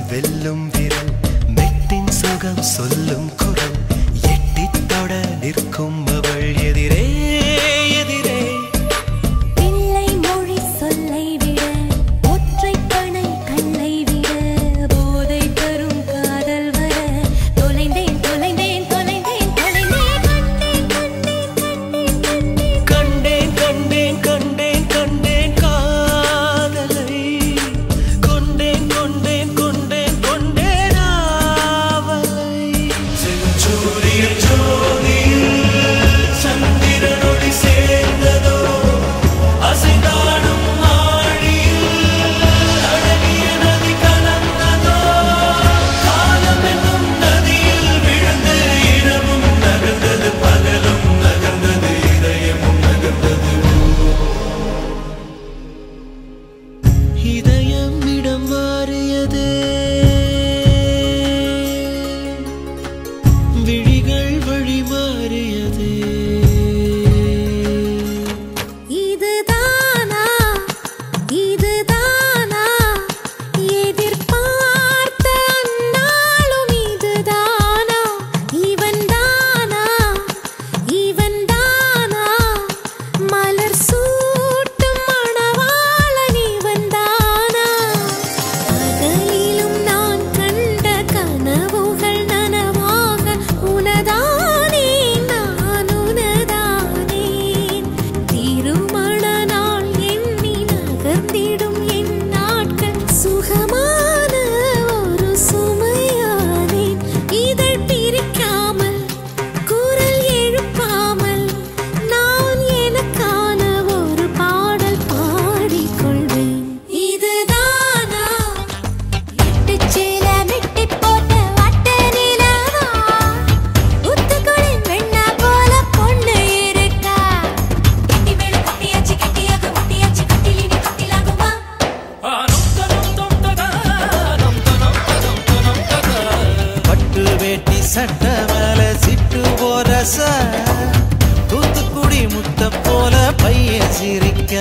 வெல்லும் விரல் மெட்டின் சுகம் சொல்லும் குரல் எட்டித் தொட நிற்கும் அவள் எதிரே எதிரே பிள்ளை மொழி சொல்லை விட ஒற்றை பனை கல்லை விட போதை தரும் காதல் வர தொலைந்தேன் தொலைந்தேன் தொலைந்தேன் தொலைந்தேன் கண்டேன் கண்டேன் கண்டேன் கண்டேன் காதலை கொண்டேன் கொண்டேன் கொண்டேன் கொண்டேன் ஆவலை செஞ்சூரிய ஜோதியில் சந்திரனொளி சேர்ந்ததோ அசைந்தாடும் ஆழியில் அழகிய நதி கலந்ததோ காலம் என்னும் நதியில் விழுந்து இரவும் நகர்ந்தது பகலும் நகர்ந்தது இதயமும் நகர்ந்தது இதயம் இடம் மாறியது விழிகள் வழி மாறியது இதுதானா இதுதானா எதிர்பார்த்த அந்நாளும் இதுதானா இவன்தானா இவன்தானா மலர் சூட்டும் மணவாளன் இவன்தானா பகலிலும் நான் கண்ட கனவுகள் நனவாக உனதானே நான் உனதானே திருமண நாள் எண்ணி நகர்ந்திடும் என் நாட்கள் சுகமான ஒரு சுமையானேன் இதழ் பிரிக்காமல் குரல் எழுப்பாமல் நான் எனக்கான ஒரு பாடல் பாடிக்கொள்வேன் இதுதானா எட்டுச்சேல மெட்டி போட்ட வட்ட நிலவா உத்துக்குடி வெண்ணா போல பொண்ணு இருக்கா கட்டி மேல கட்டியாச்சு கட்டியாக முட்டியாச்சு கட்டிலினி கட்டிலாகுமா பட்டு வேட்டி சட்டை மேல சிட்டு போரச தூத்துக்குடி முத்த போல பையன் சிரிக்க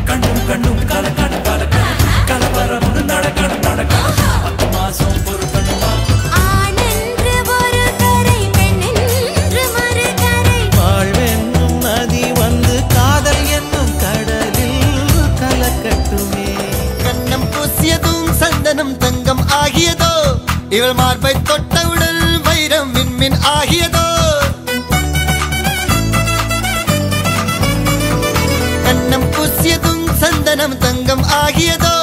கண்ணும் கண்ணும் கலக்கணும் கலக்கணும் கலவரம் நடக்கணும் நடக்கணும் 10 மாசம் பொறுக்கணுமா ஆனென்று ஒரு கரை பெண்ணென்று மறுகரை வாழ்வென்னும் நதி வந்து காதல் என்னும் கடலில் கலக்கட்டுமே கண்ணம் பூசியதும் சந்தனம் தங்கம் ஆகியதோ இவள் மார்பை தொட்டவுடன் வைரம் மின்மின் ஆகியதோ கண்ணம் பூசியதும் சந்தனம் தங்கம் ஆகியதோ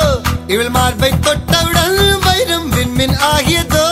இவள் மார்பை தொட்டவுடன் வைரம் மின்மின் ஆகியதோ